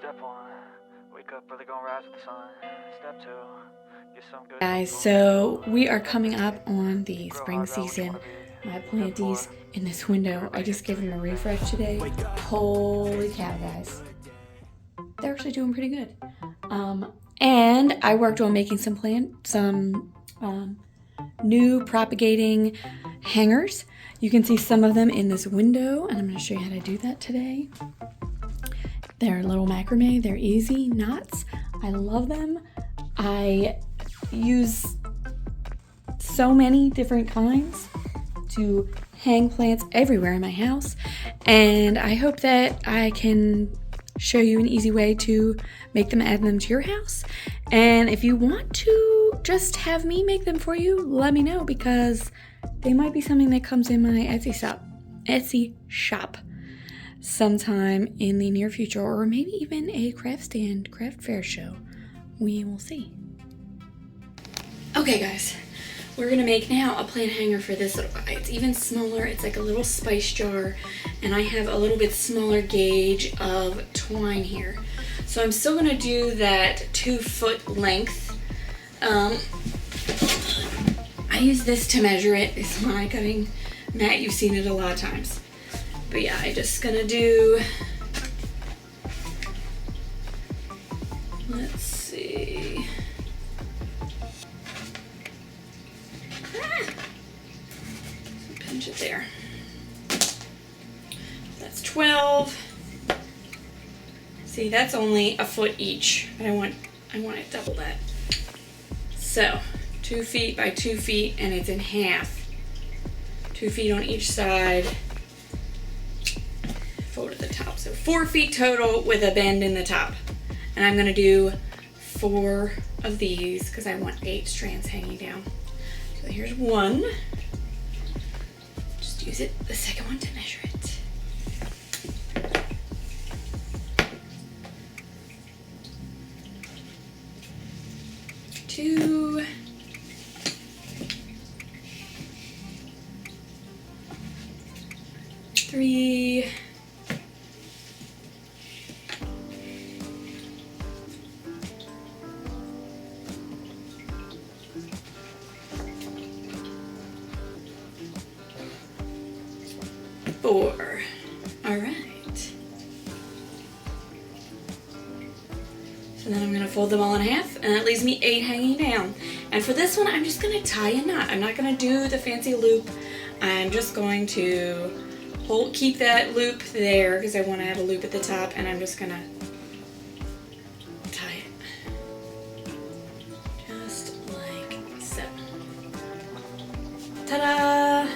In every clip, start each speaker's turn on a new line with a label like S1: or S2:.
S1: Step one, wake up early, gonna rise with the sun. Step two, get some good
S2: Guys, so we are coming up on the spring season. My planties in this window, I just gave them a refresh today. Holy cow, guys. They're actually doing pretty good. And I worked on making some new propagating hangers. You can see some of them in this window, and I'm going to show you how to do that today. They're little macrame, they're easy knots. I love them. I use so many different kinds to hang plants everywhere in my house, and I hope that I can show you an easy way to make them, add them to your house. And if you want to just have me make them for you, let me know, because they might be something that comes in my Etsy shop sometime in the near future, or maybe even a craft fair show. We will see. Okay guys, we're gonna make now a plant hanger for this little guy. It's even smaller, it's like a little spice jar, and I have a little bit smaller gauge of twine here. So I'm still gonna do that 2-foot length. I use this to measure it. It's my cutting mat, you've seen it a lot of times. But yeah, I'm just gonna do, let's see. Pinch it there. That's 12. See, that's only a foot each, but I want it double that. So 2 feet by 2 feet, and it's in half. 2 feet on each side. Fold at the top. So 4 feet total with a bend in the top. And I'm gonna do 4 of these because I want 8 strands hanging down. So here's one. Just use it, the second one, to measure it. Two. 3. 4. All right. So then I'm gonna fold them all in half, and that leaves me 8 hanging down. And for this one, I'm just gonna tie a knot. I'm not gonna do the fancy loop. I'm just going to keep that loop there because I want to have a loop at the top, and I'm just gonna tie it just like so. Ta-da!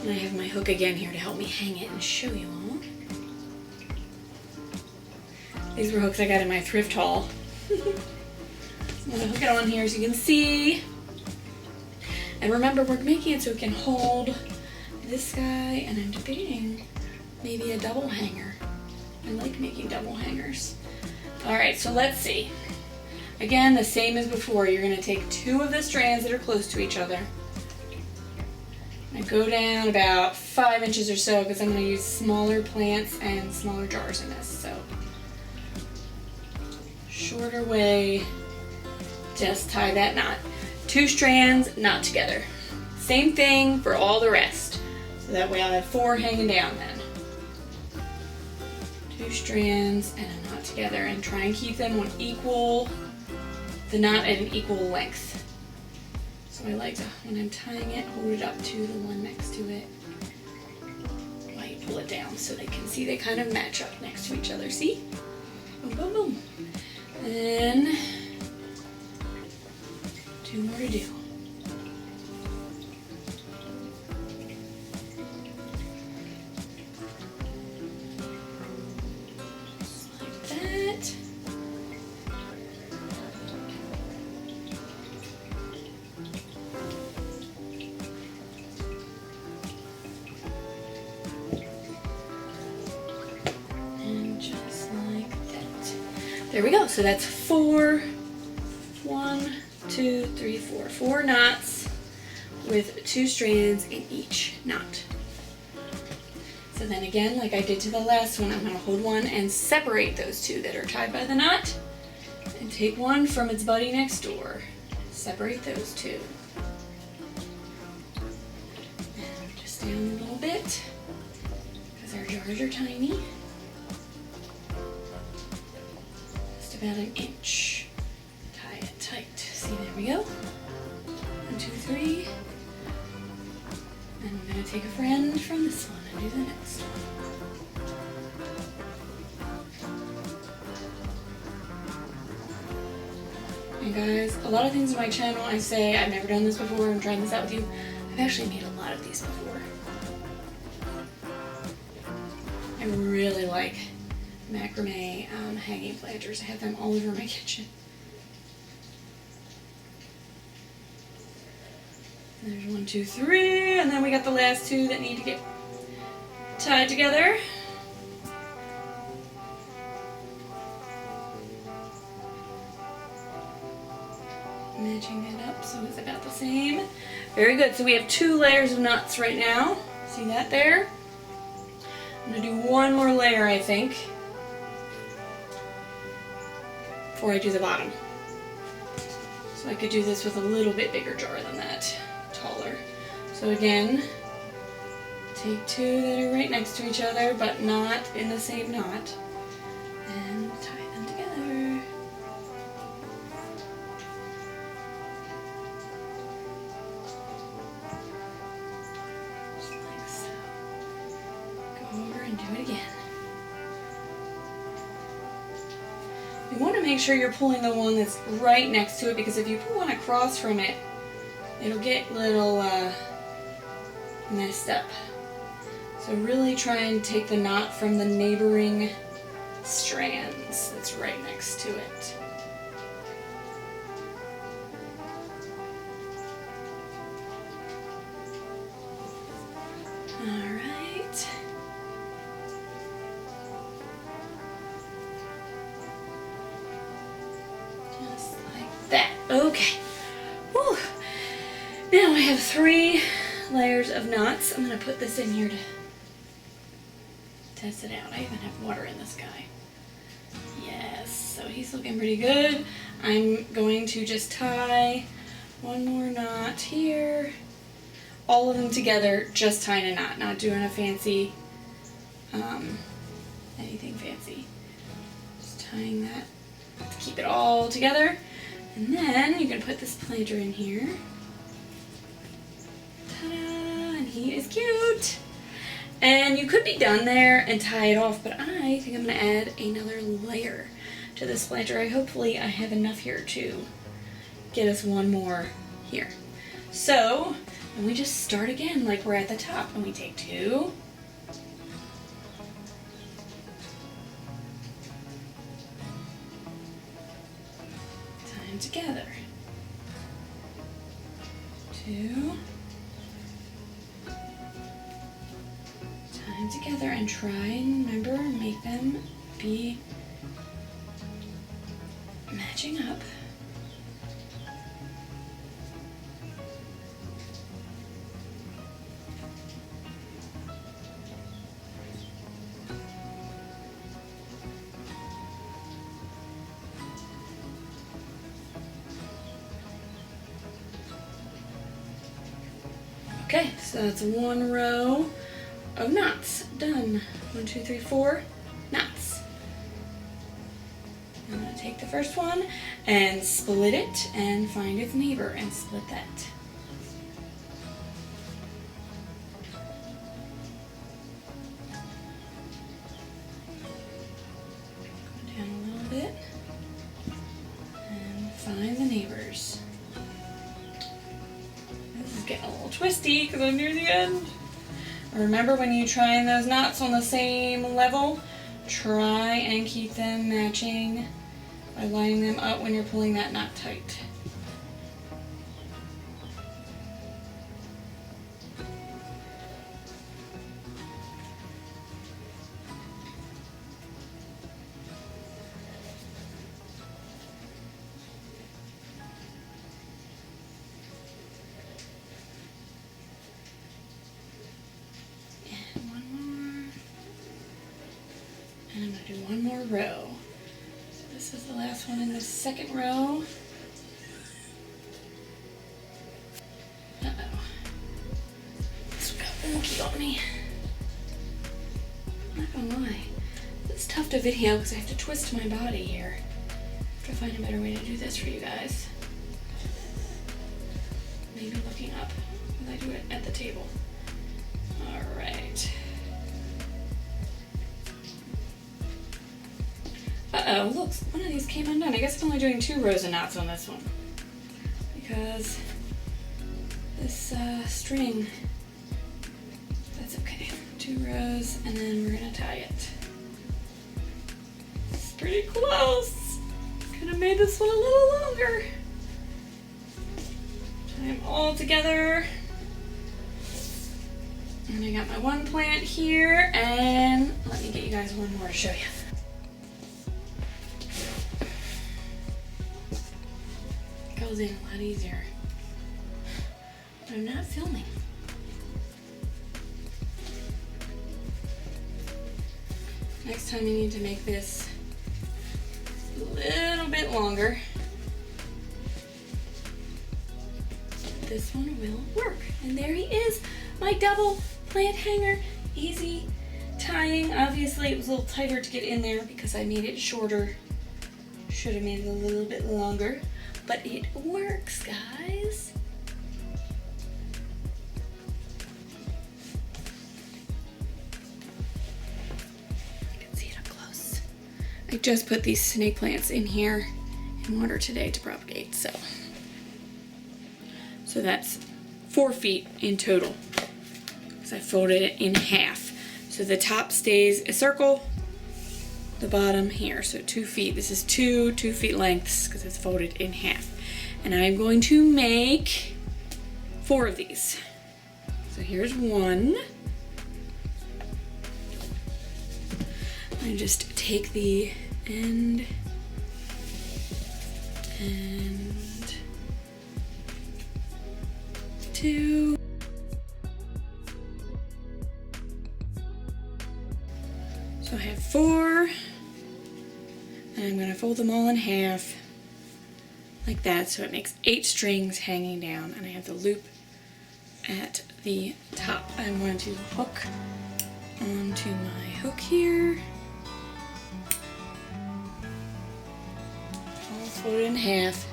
S2: And I have my hook again here to help me hang it and show you all. These were hooks I got in my thrift haul. I'm gonna hook it on here so you can see. And remember, we're making it so it can hold this guy, and I'm debating maybe a double hanger. I like making double hangers. All right, so let's see. Again, the same as before. You're gonna take 2 of the strands that are close to each other. I go down about 5 inches or so because I'm gonna use smaller plants and smaller jars in this, so. Shorter way, just tie that knot. 2 strands, knot together. Same thing for all the rest. So that way I'll have 4 hanging down then. 2 strands and a knot together, and try and keep them on the knot at an equal length. So I like to, when I'm tying it, hold it up to the one next to it while you pull it down so they can see they kind of match up next to each other. See? Boom, boom, boom. Then 2 more to do. There we go. So that's 4. 1, 2, 3, 4. 4 knots with 2 strands in each knot. So then again, like I did to the last one, I'm going to hold one and separate those two that are tied by the knot and take one from its buddy next door. Separate those two. And just down a little bit because our jars are tiny. Just about an inch. Tie it tight. See, there we go. 1, 2, 3. And I'm going to take a friend from this one and do the next one. And guys, a lot of things on my channel I say I've never done this before, I'm trying this out with you. I've actually made a lot of these before. I really like macrame hanging planters. I have them all over my kitchen. There's 1, 2, 3, and then we got the last two that need to get tied together. Matching it up so it's about the same. Very good. So we have 2 layers of knots right now. See that there? I'm going to do one more layer, I think, before I do the bottom. So I could do this with a little bit bigger jar than that. Taller. So again, take 2 that are right next to each other but not in the same knot and tie them together. Just like so. Go over and do it again. You want to make sure you're pulling the one that's right next to it, because if you pull one across from it, it'll get a little messed up. So really try and take the knot from the neighboring strands that's right next to it. All right. Just like that. Okay. Whew. Now I have 3 layers of knots. I'm going to put this in here to test it out. I even have water in this guy. Yes, so he's looking pretty good. I'm going to just tie one more knot here. All of them together, just tying a knot, not doing a fancy, anything fancy. Just tying that to keep it all together. And then you can put this planter in here. Ta-da! And he is cute. And you could be done there and tie it off, but I think I'm going to add another layer to this planter. Hopefully I have enough here to get us one more here. So, and we just start again like we're at the top, and we take 2. Tie them together. 2. Tie them together and try and remember, make them be matching up. Okay, so that's 1 row of knots done. 1, 2, 3, 4 knots. I'm going to take the first one and split it and find its neighbor and split that. Go down a little bit and find the neighbors. This is getting a little twisty because I'm near the end. Remember, when you try in those knots on the same level, try and keep them matching by lining them up when you're pulling that knot tight. And one more. do one more row. So this is the last one in the second row. Uh-oh. This got wonky on me. I'm not gonna lie. It's tough to video because I have to twist my body here. I have to find a better way to do this for you guys. Maybe looking up when I do it at the table. Alright. Uh-oh, look, one of these came undone. I guess I'm only doing 2 rows of knots on this one. Because this string, that's okay. 2 rows, and then we're gonna tie it. It's pretty close. Could have made this one a little longer. Tie them all together. And I got my one plant here, and let me get you guys one more to show you. It goes in a lot easier. But I'm not filming. Next time you need to make this a little bit longer. This one will work. And there he is, my double plant hanger. Easy tying. Obviously it was a little tighter to get in there because I made it shorter. Should have made it a little bit longer, but it works, guys. You can see it up close. I just put these snake plants in here in water today to propagate, so that's 4 feet in total. So I folded it in half. So the top stays a circle, the bottom here. So 2 feet. This is 2 2-foot lengths because it's folded in half. And I'm going to make 4 of these. So here's one. I just take the end and 2. So I have 4, and I'm going to fold them all in half like that, so it makes 8 strings hanging down, and I have the loop at the top. I'm going to hook onto my hook here, all folded in half.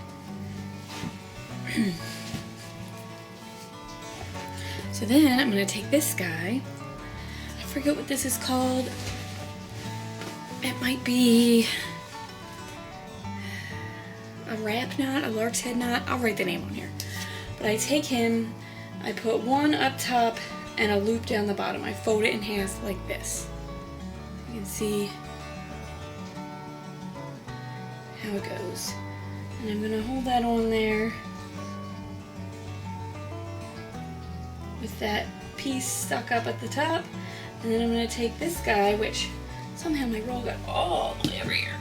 S2: So then I'm going to take this guy. I forget what this is called. It might be a wrap knot, a lark's head knot. I'll write the name on here. But I take him, I put one up top and a loop down the bottom. I fold it in half like this. You can see how it goes. And I'm going to hold that on there with that piece stuck up at the top. And then I'm going to take this guy, which somehow my roll got all the way over here.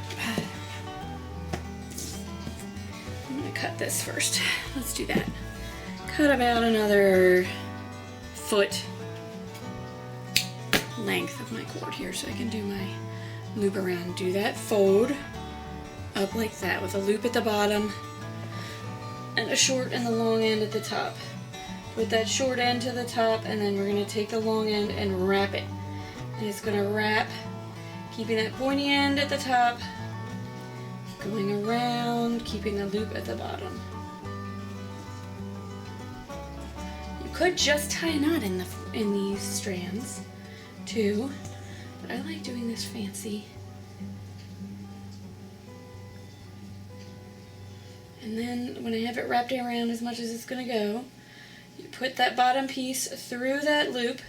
S2: I'm going to cut this first. Let's do that. Cut about another foot length of my cord here so I can do my loop around. Do that fold up like that with a loop at the bottom and a short and the long end at the top. Put that short end to the top, and then we're going to take the long end and wrap it. And it's going to wrap, keeping that pointy end at the top, going around, keeping the loop at the bottom. You could just tie a knot in these strands too, but I like doing this fancy. And then when I have it wrapped around as much as it's going to go, you put that bottom piece through that loop,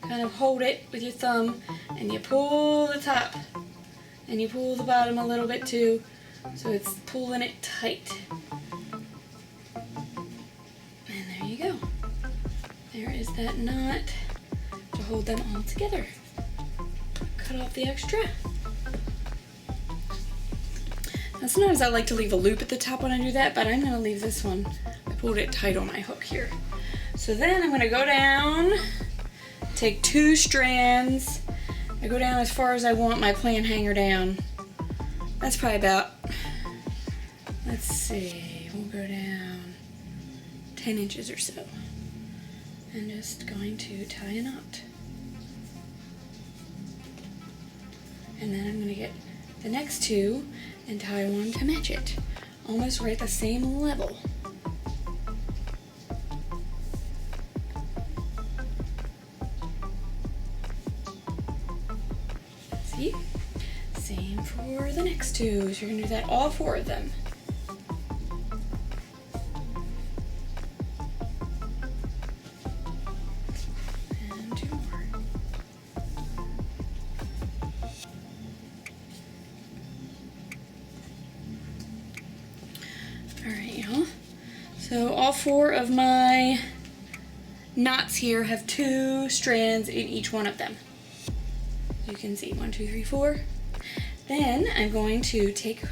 S2: kind of hold it with your thumb, and you pull the top, and you pull the bottom a little bit too, so it's pulling it tight. And there you go. There is that knot to hold them all together. Cut off the extra. Now sometimes I like to leave a loop at the top when I do that, but I'm going to leave this one. I pulled it tight on my hook here. So then I'm going to go down, take 2 strands, I go down as far as I want my plant hanger down. That's probably about, let's see, we'll go down 10 inches or so. I'm just going to tie a knot. And then I'm going to get the next two and tie one to match it. Almost right at the same level. See? Same for the next two. So you're going to do that all 4 of them. And 2 more. Alright, y'all. So all 4 of my knots here have 2 strands in each one of them. You can see 1, 2, 3, 4. Then I'm going to take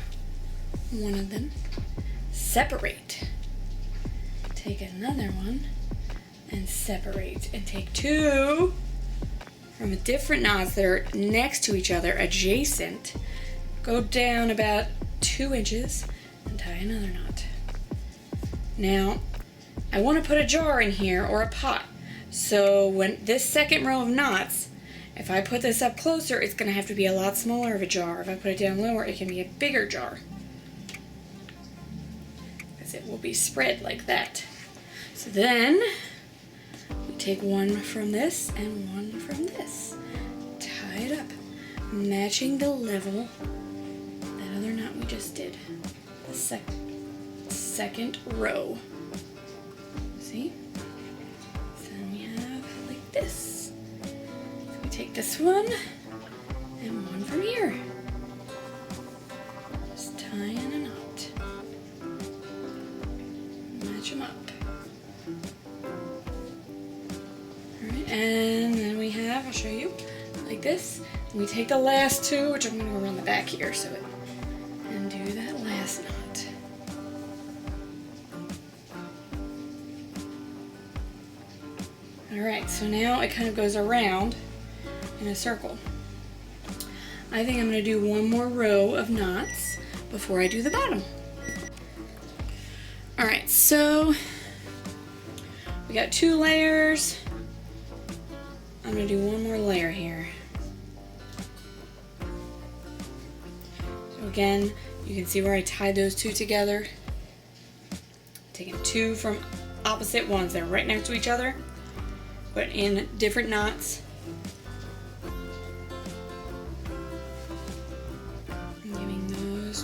S2: one of them, separate, take another one, and separate, and take 2 from different knots that are next to each other, adjacent, go down about 2 inches, and tie another knot. Now, I want to put a jar in here or a pot, so when this second row of knots, if I put this up closer, it's going to have to be a lot smaller of a jar. If I put it down lower, it can be a bigger jar, because it will be spread like that. So then, we take one from this and one from this. Tie it up, matching the level that other knot we just did. The second row. See? So then we have like this. Take this one and one from here. Just tie in a knot. Match them up. Alright, and then we have, I'll show you, like this. And we take the last 2, which I'm going to go around the back here, and do that last knot. Alright, so now it kind of goes around in a circle. I think I'm going to do one more row of knots before I do the bottom. Alright, so we got 2 layers. I'm going to do one more layer here. So again, you can see where I tied those 2 together. Taking 2 from opposite ones that are right next to each other, but in different knots.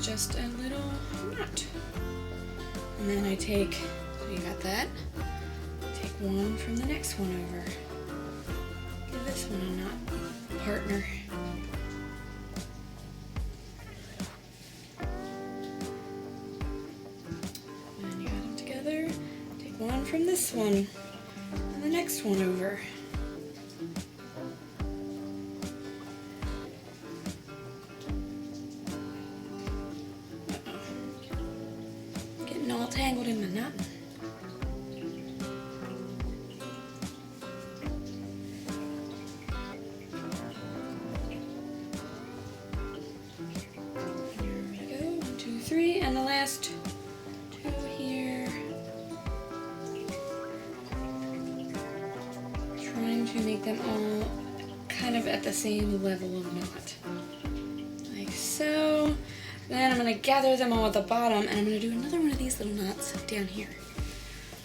S2: Just a little knot. And then I take, so you got that, take one from the next one over. Give this one a knot partner. And then you got them together, take one from this one and the next one over. All tangled in my knot. Here we go. 1, 2, 3, and the last 2 here. Trying to make them all kind of at the same level of knot, like so. Then I'm going to gather them all at the bottom, and I'm going to do another one of these little knots down here.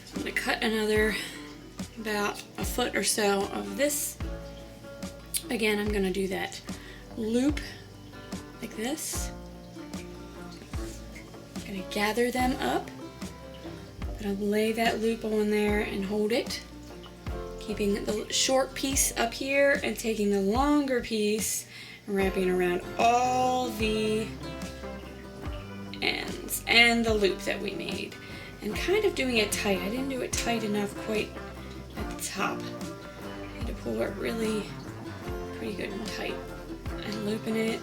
S2: So I'm going to cut another about a foot or so of this. Again, I'm going to do that loop like this. I'm going to gather them up. I'm going to lay that loop on there and hold it, keeping the short piece up here and taking the longer piece and wrapping around all the ends and the loop that we made, and kind of doing it tight. I didn't do it tight enough quite at the top. I had to pull it really pretty good and tight, and looping it,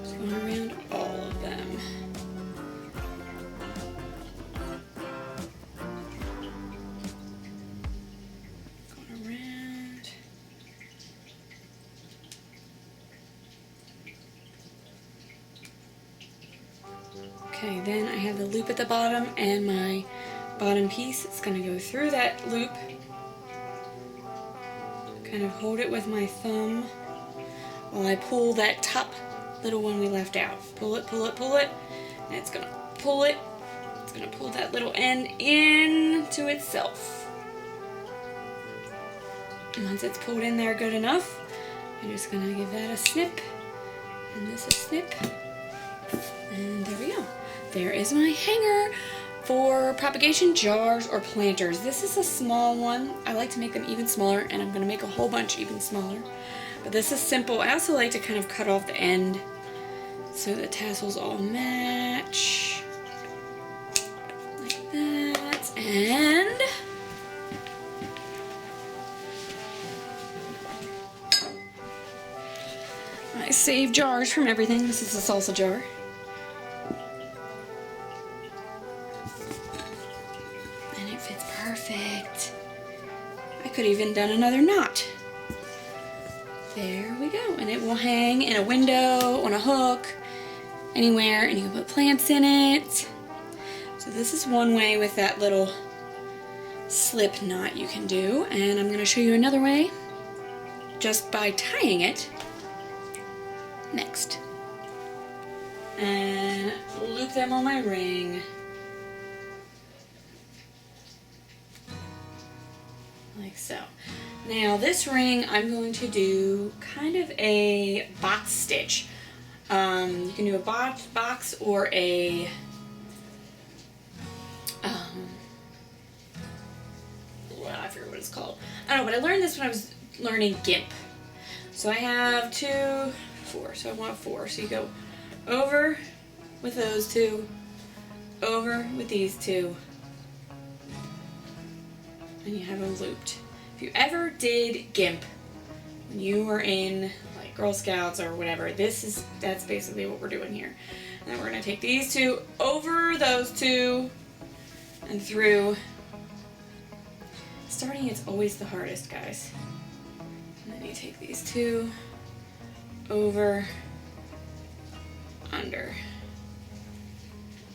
S2: just going around all of them. Going around. Okay, then I have the loop at the bottom and my bottom piece. It's going to go through that loop. Kind of hold it with my thumb while I pull that top little one we left out. Pull it, pull it, pull it. And it's going to pull it. It's going to pull that little end into itself. And once it's pulled in there good enough, I'm just going to give that a snip. And this a snip. And there we go. There is my hanger for propagation jars or planters. This is a small one. I like to make them even smaller, and I'm going to make a whole bunch even smaller. But this is simple. I also like to kind of cut off the end so the tassels all match. Like that. And I save jars from everything. This is a salsa jar. And it fits perfect. I could even done another knot. There we go. And it will hang in a window, on a hook, anywhere, and you can put plants in it. So this is one way with that little slip knot you can do. And I'm going to show you another way just by tying it next. And loop them on my ring. Like so. Now this ring I'm going to do kind of a box stitch. You can do a box or a well, I forget what it's called. I don't know, but I learned this when I was learning GIMP. So I have 2, 4, so I want 4. So you go over with those 2, over with these 2, and you have them looped. If you ever did GIMP when you were in like Girl Scouts or whatever, that's basically what we're doing here. And then we're going to take these 2 over those 2 and through. Starting is always the hardest, guys. And then you take these 2 over, under.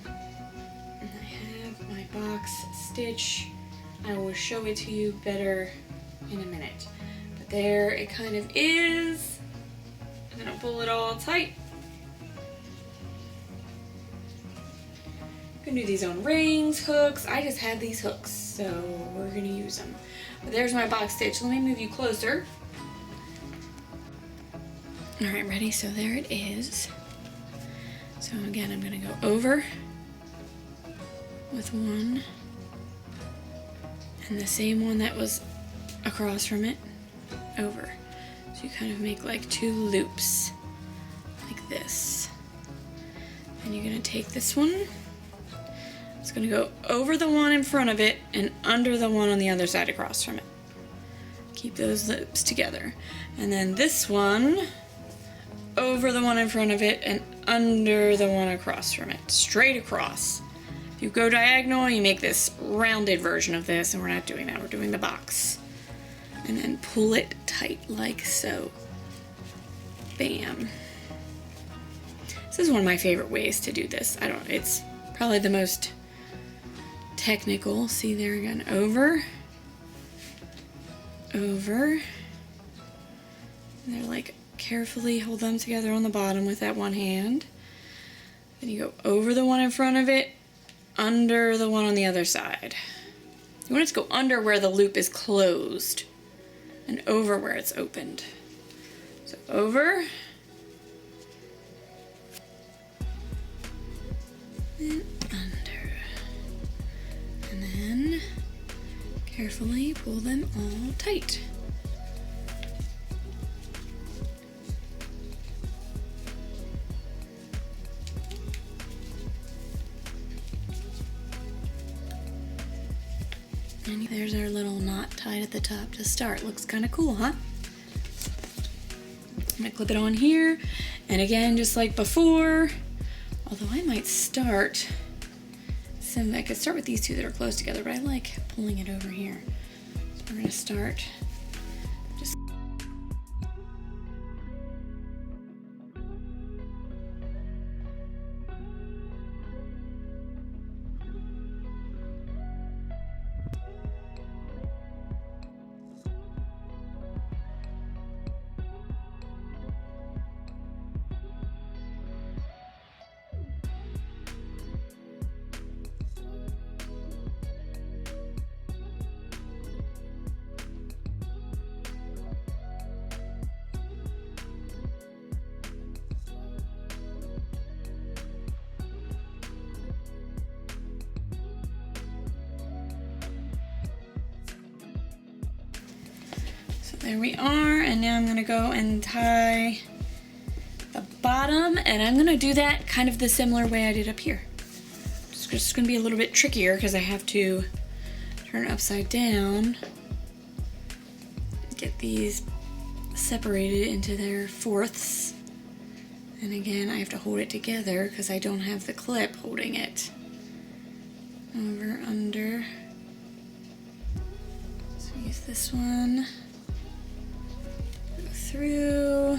S2: And I have my box stitch. I will show it to you better in a minute. But there it kind of is. I'm gonna pull it all tight. You can do these on rings, hooks. I just have these hooks, so we're gonna use them. But there's my box stitch. Let me move you closer. All right, ready? So there it is. So again, I'm gonna go over with one, and the same one that was across from it, over. So you kind of make like 2 loops, like this. And you're gonna take this one, it's gonna go over the one in front of it and under the one on the other side across from it. Keep those loops together. And then this one, over the one in front of it and under the one across from it, straight across. If you go diagonal, you make this rounded version of this, and we're not doing that, we're doing the box. And then pull it tight like so. Bam. This is one of my favorite ways to do this. It's probably the most technical. See there again, over, over. And they're like, carefully hold them together on the bottom with that one hand. Then you go over the one in front of it, under the one on the other side. You want it to go under where the loop is closed and over where it's opened. So over and under. And then carefully pull them all tight. And there's our little knot tied at the top to start. Looks kind of cool, huh? I'm gonna clip it on here. And again, just like before, although I might start, I could start with these 2 that are close together, but I like pulling it over here. So we're gonna start just There we are, and now I'm gonna go and tie the bottom, and I'm gonna do that kind of the similar way I did up here. It's just gonna be a little bit trickier because I have to turn it upside down, get these separated into their fourths, and again I have to hold it together because I don't have the clip holding it. Over, under. So use this one, go through.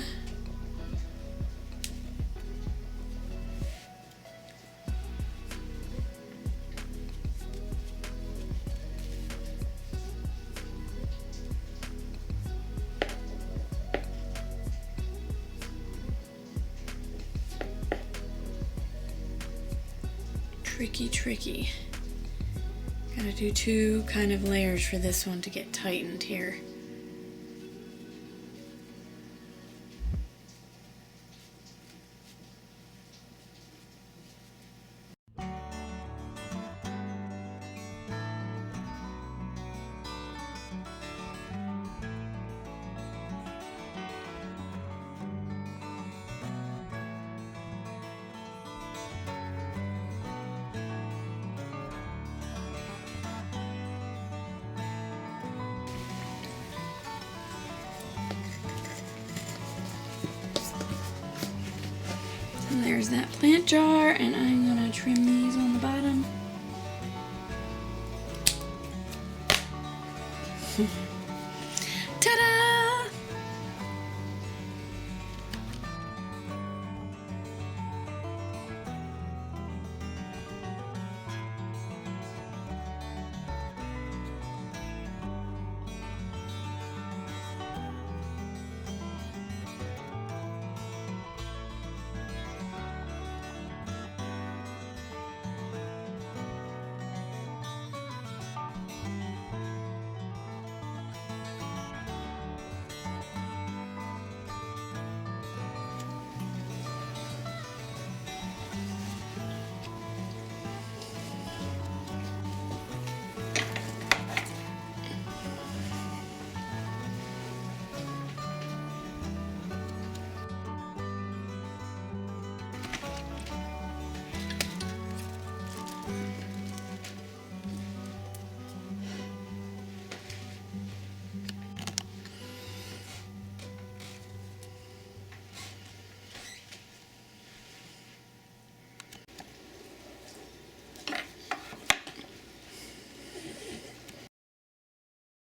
S2: Tricky. Gotta do two kind of layers for this one to get tightened here. And there's that plant jar, and I'm gonna trim these on the bottom. Ta-da!